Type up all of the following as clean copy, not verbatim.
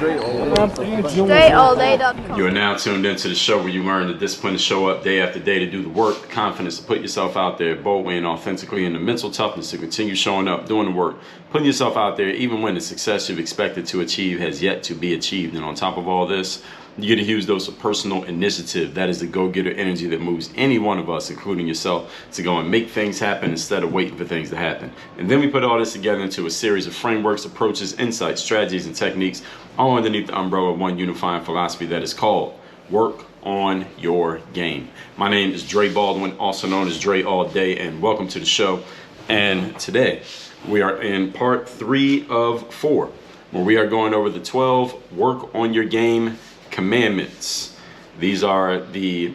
StrayAllDay.com. You are now tuned into the show where you learn the discipline to show up day after day, to do the work, the confidence to put yourself out there boldly and authentically, and the mental toughness to continue showing up, doing the work, putting yourself out there even when the success you've expected to achieve has yet to be achieved. And on top of all this, you get a huge dose of personal initiative. That is the go-getter energy that moves any one of us, including yourself, to go and make things happen instead of waiting for things to happen. And then we put all this together into a series of frameworks, approaches, insights, strategies, and techniques, all underneath the umbrella of one unifying philosophy that is called work on your game. My name is Dre Baldwin, also known as Dre All Day, and welcome to the show. And today we are in part 3 of 4, where we are going over the 12 work on your game commandments. These are the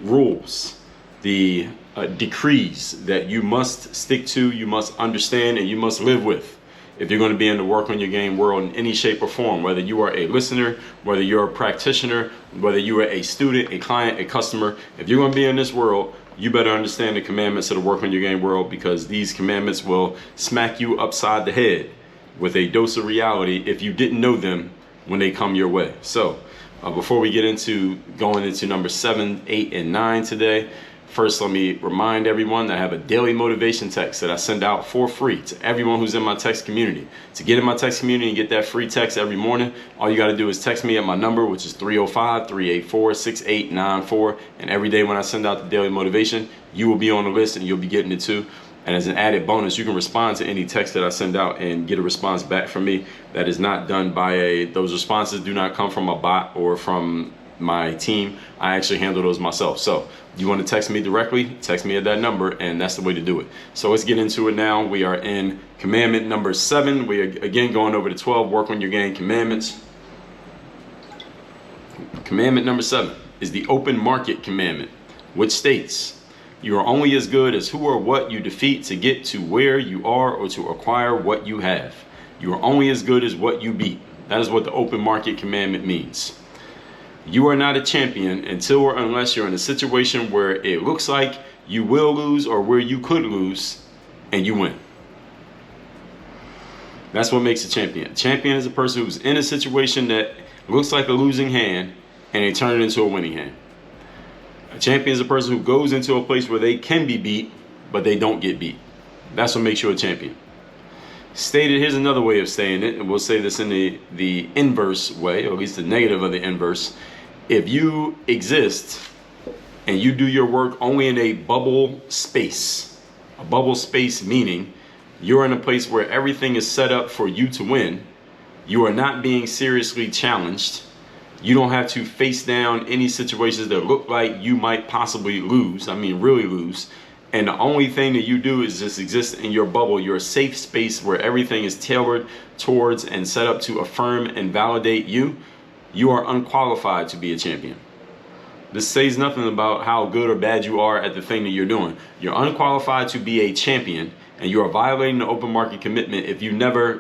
rules, the decrees that you must stick to, you must understand, and you must live with if you're going to be in the work on your game world in any shape or form. Whether you are a listener, whether you're a practitioner, whether you are a student, a client, a customer, if you're going to be in this world, you better understand the commandments of the work on your game world, because these commandments will smack you upside the head with a dose of reality if you didn't know them when they come your way. So before we get into going into number 7, 8, and 9 today, first let me remind everyone that I have a daily motivation text that I send out for free to everyone who's in my text community. To get in my text community and get that free text every morning, all you got to do is text me at my number, which is 305-384-6894. And every day when I send out the daily motivation, you will be on the list and you'll be getting it too. And as an added bonus, you can respond to any text that I send out and get a response back from me. That is not done by those responses do not come from a bot or from my team. I actually handle those myself. So you want to text me directly, text me at that number, and that's the way to do it. So let's get into it now. We are in commandment number 7. We are again going over the 12 work on your game commandments. Commandment number 7 is the open market commandment, which states, you are only as good as who or what you defeat to get to where you are or to acquire what you have. You are only as good as what you beat. That is what the open market commandment means. You are not a champion until or unless you're in a situation where it looks like you will lose or where you could lose and you win. That's what makes a champion. A champion is a person who's in a situation that looks like a losing hand and they turn it into a winning hand. A champion is a person who goes into a place where they can be beat, but they don't get beat. That's what makes you a champion. Stated, here's another way of saying it, and we'll say this in the inverse way, or at least the negative of the inverse. If you exist and you do your work only in a bubble space meaning you're in a place where everything is set up for you to win, you are not being seriously challenged, you don't have to face down any situations that look like you might possibly lose, I mean really lose, and the only thing that you do is just exist in your bubble, your safe space where everything is tailored towards and set up to affirm and validate you, you are unqualified to be a champion. This says nothing about how good or bad you are at the thing that you're doing. You're unqualified to be a champion, and you are violating the open market commandment if you never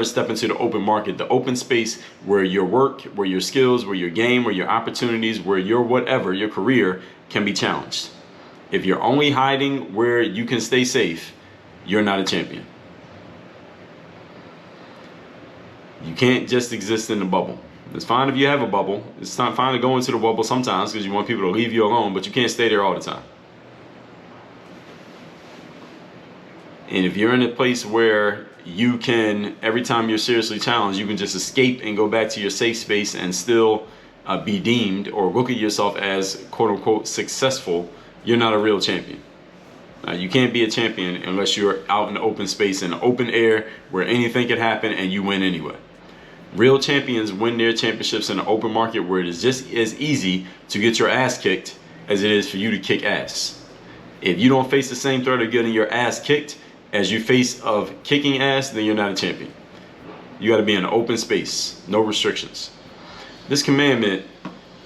step into the open market, the open space where your work, where your skills, where your game, where your opportunities, where your whatever, your career can be challenged. If you're only hiding where you can stay safe, you're not a champion. You can't just exist in the bubble. It's fine if you have a bubble. It's fine to go into the bubble sometimes because you want people to leave you alone, but you can't stay there all the time. And if you're in a place where you can, every time you're seriously challenged, you can just escape and go back to your safe space and still be deemed or look at yourself as quote unquote successful, you're not a real champion. You can't be a champion unless you're out in the open space, in the open air, where anything can happen and you win anyway. Real champions win their championships in the open market, where it is just as easy to get your ass kicked as it is for you to kick ass. If you don't face the same threat of getting your ass kicked as you face of kicking ass, then you're not a champion. You got to be in an open space, no restrictions. This commandment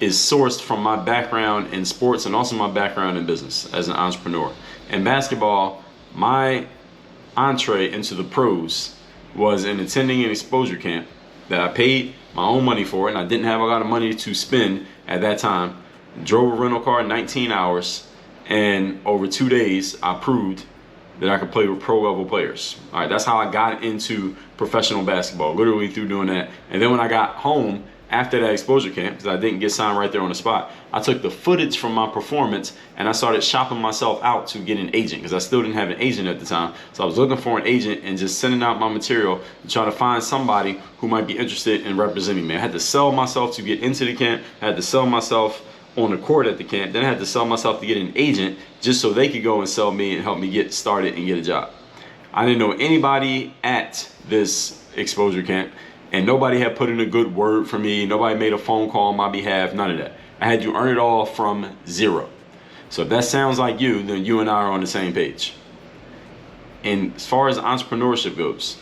is sourced from my background in sports and also my background in business as an entrepreneur. In basketball, my entree into the pros was in attending an exposure camp that I paid my own money for, and I didn't have a lot of money to spend at that time. Drove a rental car 19 hours, and over 2 days I proved that I could play with pro level players. All right, that's how I got into professional basketball, literally through doing that. And then when I got home after that exposure camp, because I didn't get signed right there on the spot, I took the footage from my performance and I started shopping myself out to get an agent, because I still didn't have an agent at the time. So I was looking for an agent and just sending out my material to try to find somebody who might be interested in representing me. I had to sell myself to get into the camp. I had to sell myself on the court at the camp. Then I had to sell myself to get an agent just so they could go and sell me and help me get started and get a job. I didn't know anybody at this exposure camp, and nobody had put in a good word for me. Nobody made a phone call on my behalf, none of that. I had to earn it all from zero. So if that sounds like you, then you and I are on the same page. And as far as entrepreneurship goes,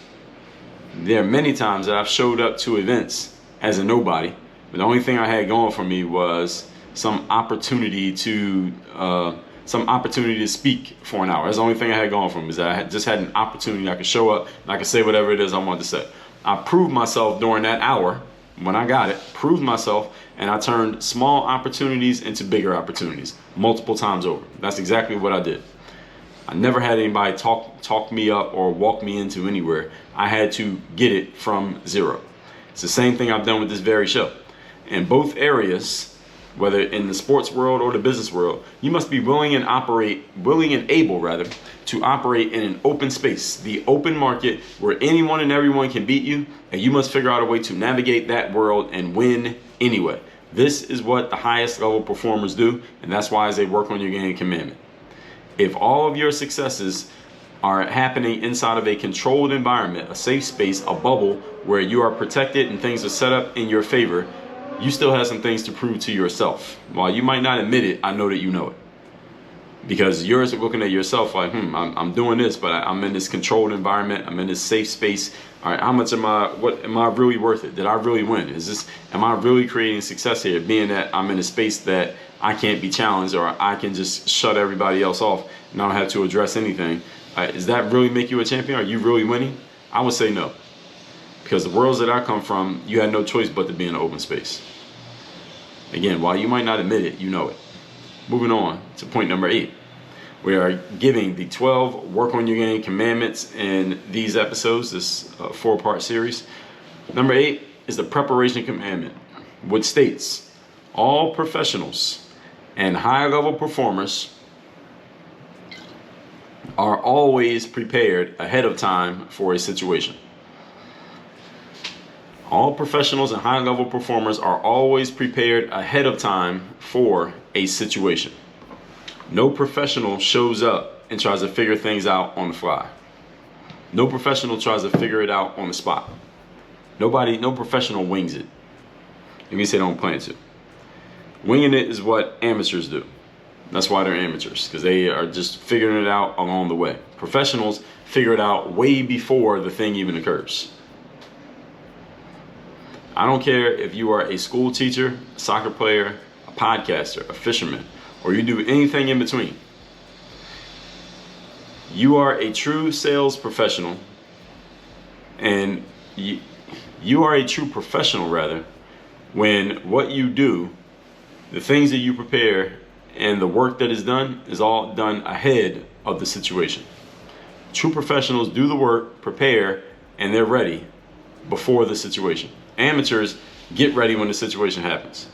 there are many times that I've showed up to events as a nobody, but the only thing I had going for me was some opportunity to speak for an hour. That's the only thing I had going for me, is that I just had an opportunity. I could show up and I could say whatever it is I wanted to say. I proved myself during that hour when I got it, proved myself, and I turned small opportunities into bigger opportunities multiple times over. That's exactly what I did. I never had anybody talk me up or walk me into anywhere. I had to get it from zero. It's the same thing I've done with this very show. In both areas, whether in the sports world or the business world, you must be willing and able to operate in an open space, the open market, where anyone and everyone can beat you, and you must figure out a way to navigate that world and win anyway. This is what the highest level performers do, and that's why they work on your game commandment. If all of your successes are happening inside of a controlled environment, a safe space, a bubble where you are protected and things are set up in your favor, you still have some things to prove to yourself. While you might not admit it, I know that you know it. Because you're looking at yourself like, I'm doing this, but I'm in this controlled environment. I'm in this safe space. All right, am I really worth it? Did I really win? Am I really creating success here, being that I'm in a space that I can't be challenged, or I can just shut everybody else off and I don't have to address anything? Does that really make you a champion? Are you really winning? I would say no. Because the worlds that I come from, you had no choice but to be in an open space. Again, while you might not admit it, you know it. Moving on to point number 8. We are giving the 12 Work on Your Game commandments in these episodes, this 4-part series. Number 8 is the preparation commandment, which states, all professionals and high-level performers are always prepared ahead of time for a situation. All professionals and high-level performers are always prepared ahead of time for a situation. No professional shows up and tries to figure things out on the fly. No professional tries to figure it out on the spot. No professional wings it. Let me say don't plan to. Winging it is what amateurs do. That's why they're amateurs, because they are just figuring it out along the way. Professionals figure it out way before the thing even occurs. I don't care if you are a school teacher, a soccer player, a podcaster, a fisherman, or you do anything in between. You are a true sales professional, and you are a true professional, rather, when what you do, the things that you prepare, and the work that is done is all done ahead of the situation. True professionals do the work, prepare, and they're ready before the situation. Amateurs get ready when the situation happens.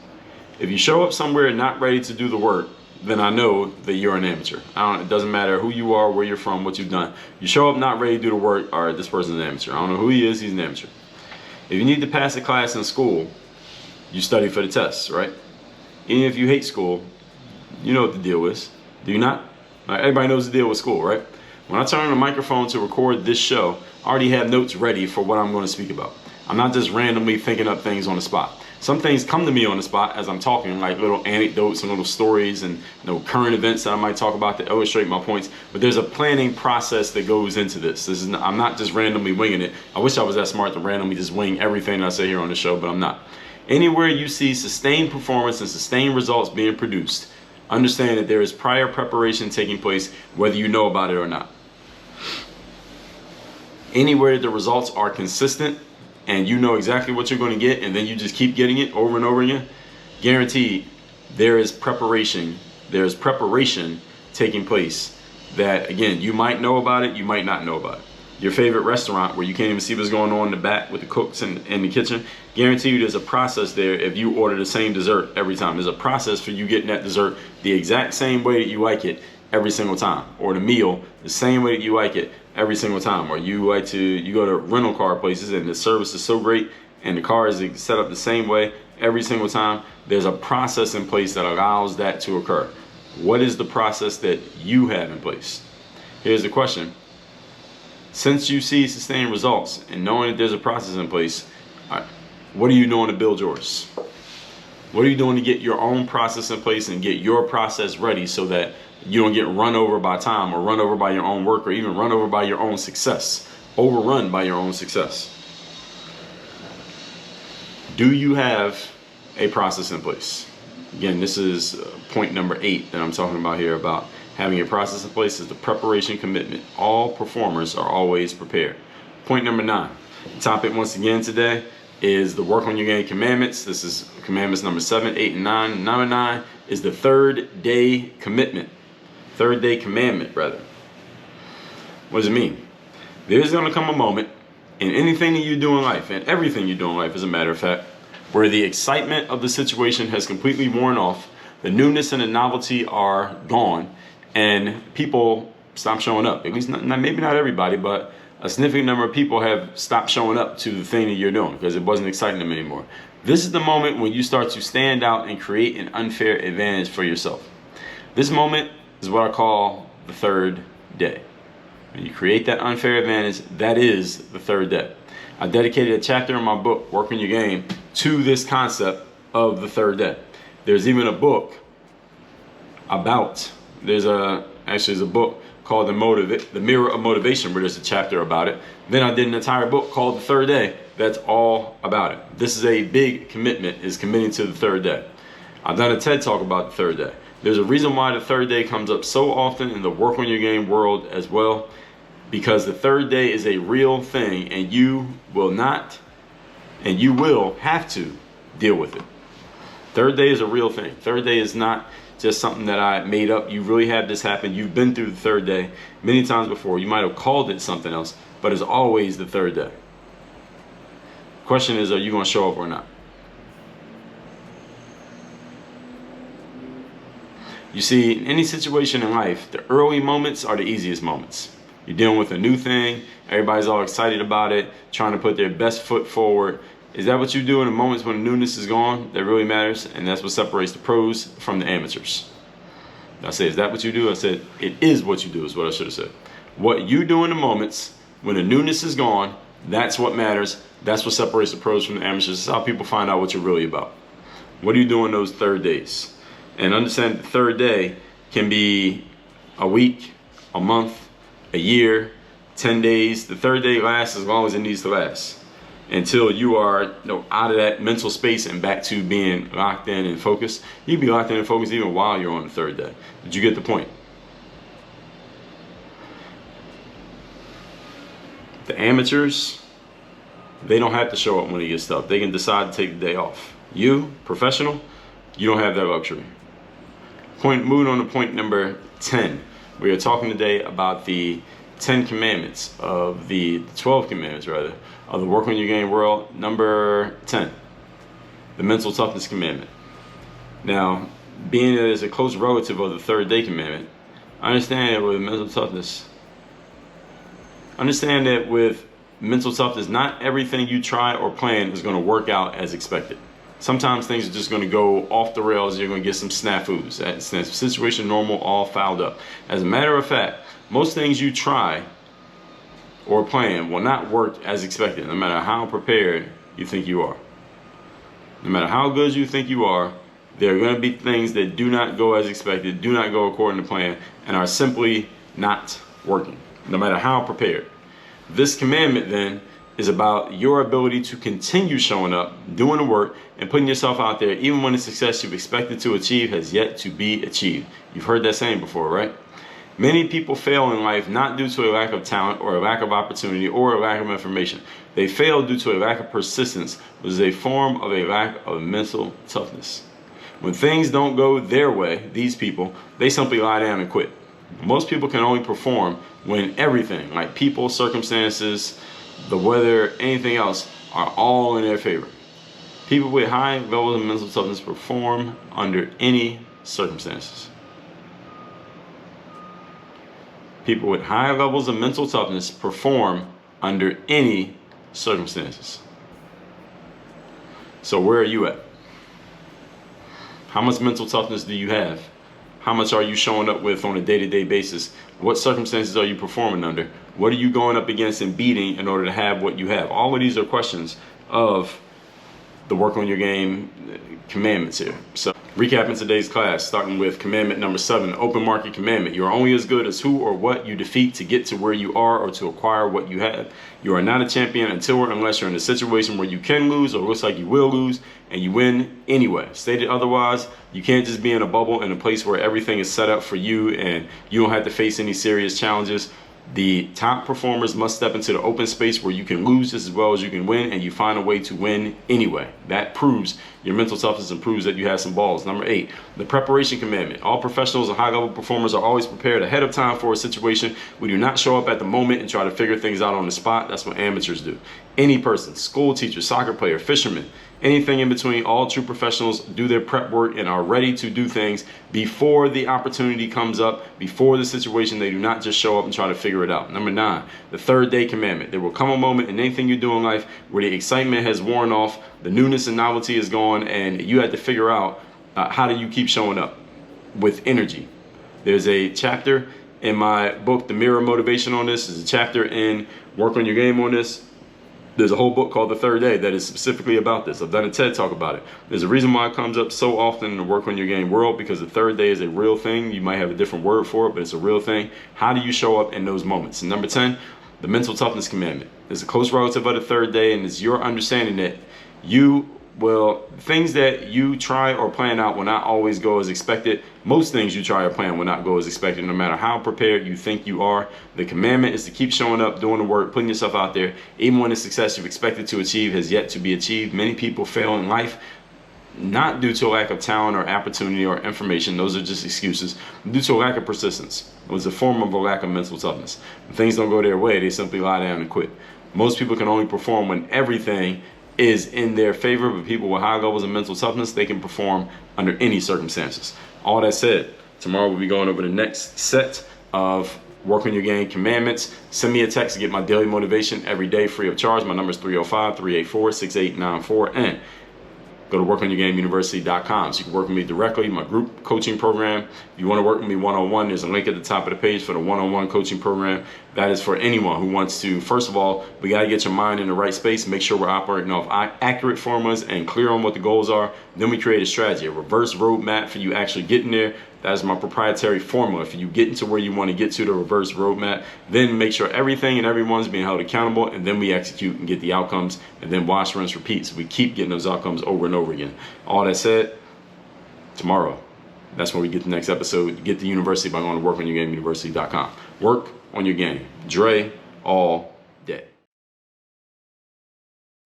If you show up somewhere not ready to do the work, then I know that you're an amateur. It doesn't matter who you are, where you're from, what you've done. You show up not ready to do the work, all right, this person's an amateur. I don't know who he is, he's an amateur. If you need to pass a class in school, you study for the tests, right? Even if you hate school, you know what the deal is. Do you not? Everybody knows the deal with school, right? When I turn on the microphone to record this show, I already have notes ready for what I'm going to speak about. I'm not just randomly thinking up things on the spot. Some things come to me on the spot as I'm talking, like little anecdotes and little stories and current events that I might talk about to illustrate my points. But there's a planning process that goes into this. I'm not just randomly winging it. I wish I was that smart to randomly just wing everything I say here on the show, but I'm not. Anywhere you see sustained performance and sustained results being produced, understand that there is prior preparation taking place, whether you know about it or not. Anywhere the results are consistent and you know exactly what you're going to get, and then you just keep getting it over and over again, guaranteed there is preparation. There's preparation taking place that, again, you might know about it, you might not know about it. Your favorite restaurant where you can't even see what's going on in the back with the cooks in the kitchen, guarantee you there's a process there if you order the same dessert every time. There's a process for you getting that dessert the exact same way that you like it every single time, or the meal the same way that you like it every single time. Or you go to rental car places and the service is so great and the car is set up the same way every single time. There's a process in place that allows that to occur. What is the process that you have in place? Here's the question. Since you see sustained results and knowing that there's a process in place, what are you doing to build yours? What are you doing to get your own process in place and get your process ready so that you don't get run over by time or run over by your own work or even run over by your own success, overrun by your own success? Do you have a process in place? Again, this is point number 8 that I'm talking about here about having a process in place is the preparation commitment. All performers are always prepared. Point number 9. The topic once again today is the work on your game commandments. This is commandments number 7, 8, and 9. Number 9 is the 3rd day commitment. 3rd day commandment, rather. What does it mean? There's going to come a moment in anything that you do in life, and everything you do in life, as a matter of fact, where the excitement of the situation has completely worn off, the newness and the novelty are gone, and people stop showing up. At least maybe not everybody, but a significant number of people have stopped showing up to the thing that you're doing because it wasn't exciting them anymore. This is the moment when you start to stand out and create an unfair advantage for yourself. This moment is what I call the 3rd day. When you create that unfair advantage, that is the 3rd day. I dedicated a chapter in my book, Work on Your Game, to this concept of the 3rd day. There's even a book about, there's a book called The Mirror of Motivation, where there's a chapter about it. Then I did an entire book called The 3rd Day that's all about it. This is a big commitment, is committing to the 3rd day. I've done a TED Talk about the 3rd day. There's a reason why the 3rd day comes up so often in the Work on Your Game world as well, because the 3rd day is a real thing, and you will have to deal with it. 3rd day is a real thing. 3rd day is not just something that I made up. You really had this happen. You've been through the 3rd day many times before. You might have called it something else, but it's always the 3rd day. The question is, are you going to show up or not? You see, in any situation in life, the early moments are the easiest moments. You're dealing with a new thing. Everybody's all excited about it, trying to put their best foot forward. Is that what you do in the moments when the newness is gone that really matters? And that's what separates the pros from the amateurs. I say, is that what you do? I said, it is what you do, is what I should have said. What you do in the moments when the newness is gone, that's what matters. That's what separates the pros from the amateurs. This is how people find out what you're really about. What do you do in those 3rd days? And understand the 3rd day can be a week, a month, a year, 10 days. The 3rd day lasts as long as it needs to last, until you are out of that mental space and back to being locked in and focused. You can be locked in and focused even while you're on the 3rd day. Did you get the point? The amateurs, they don't have to show up when it gets tough. They can decide to take the day off. You, professional, you don't have that luxury. Moving on to point number 10. We are talking today about the 10 commandments of the 12 commandments, rather, of the Work on Your Game world. Number 10, the mental toughness commandment. Now, being that it's a close relative of the 3rd day commandment, understand that with mental toughness, not everything you try or plan is going to work out as expected. Sometimes things are just going to go off the rails. You're going to get some snafus. That's situation normal, all fouled up. As a matter of fact, most things you try or plan will not work as expected, no matter how prepared you think you are. No matter how good you think you are, there are going to be things that do not go as expected, do not go according to plan, and are simply not working, no matter how prepared. This commandment then is about your ability to continue showing up, doing the work, and putting yourself out there even when the success you've expected to achieve has yet to be achieved. You've heard that saying before, right? Many people fail in life not due to a lack of talent or a lack of opportunity or a lack of information. They fail due to a lack of persistence, which is a form of a lack of mental toughness. When things don't go their way, these people, they simply lie down and quit. Most people can only perform when everything, like people, circumstances, the weather, anything else, are all in their favor. People with high levels of mental toughness perform under any circumstances. People with high levels of mental toughness perform under any circumstances. So where are you at? How much mental toughness do you have? How much are you showing up with on a day-to-day basis? What circumstances are you performing under? What are you going up against and beating in order to have what you have? All of these are questions of the work on your game commandments here. So recapping today's class, starting with commandment number 7, open market commandment. You are only as good as who or what you defeat to get to where you are or to acquire what you have. You are not a champion until or unless you're in a situation where you can lose or looks like you will lose and you win anyway. Stated otherwise, you can't just be in a bubble in a place where everything is set up for you and you don't have to face any serious challenges. The top performers must step into the open space where you can lose just as well as you can win, and you find a way to win anyway. That proves your mental toughness and proves that you have some balls. Number 8, the preparation commandment. All professionals and high-level performers are always prepared ahead of time for a situation. We do not show up at the moment and try to figure things out on the spot. That's what amateurs do. Any person, school teacher, soccer player, fisherman, anything in between, all true professionals do their prep work and are ready to do things before the opportunity comes up, before the situation. They do not just show up and try to figure it out. Number 9, the third day commandment. There will come a moment in anything you do in life where the excitement has worn off, the newness and novelty is gone, and you have to figure out how do you keep showing up with energy. There's a chapter in my book, The Mirror Motivation, on this. There's a chapter in Work on Your Game on this. There's a whole book called The Third Day that is specifically about this. I've done a TED talk about it. There's a reason why it comes up so often in the Work on Your Game world, because the third day is a real thing. You might have a different word for it, but it's a real thing. How do you show up in those moments? And number 10, the mental toughness commandment. It's a close relative of the third day, and it's your understanding that things that you try or plan out will not always go as expected. Most things you try or plan will not go as expected, no matter how prepared you think you are. The commandment is to keep showing up, doing the work, putting yourself out there, even when the success you've expected to achieve has yet to be achieved. Many people fail in life, not due to a lack of talent or opportunity or information. Those are just excuses. Due to a lack of persistence. It was a form of a lack of mental toughness. When things don't go their way, they simply lie down and quit. Most people can only perform when everything is in their favor, but people with high levels of mental toughness, they can perform under any circumstances. All that said, tomorrow we'll be going over the next set of Work on Your Game commandments. Send me a text to get my daily motivation every day free of charge. My number is 305-384-6894, and go to workonyourgameuniversity.com so you can work with me directly, my group coaching program. If you want to work with me one-on-one, there's a link at the top of the page for the one-on-one coaching program. That is for anyone who wants to, first of all, we got to get your mind in the right space, make sure we're operating off accurate formulas and clear on what the goals are. Then we create a strategy, a reverse roadmap for you actually getting there. That is my proprietary formula for you getting to where you want to get to, the reverse roadmap. Then make sure everything and everyone's being held accountable, and then we execute and get the outcomes, and then wash, rinse, repeat. So we keep getting those outcomes over and over again. All that said, tomorrow, that's when we get the next episode. Get the university by going to workonyourgameuniversity.com. Work on your game. Dre, all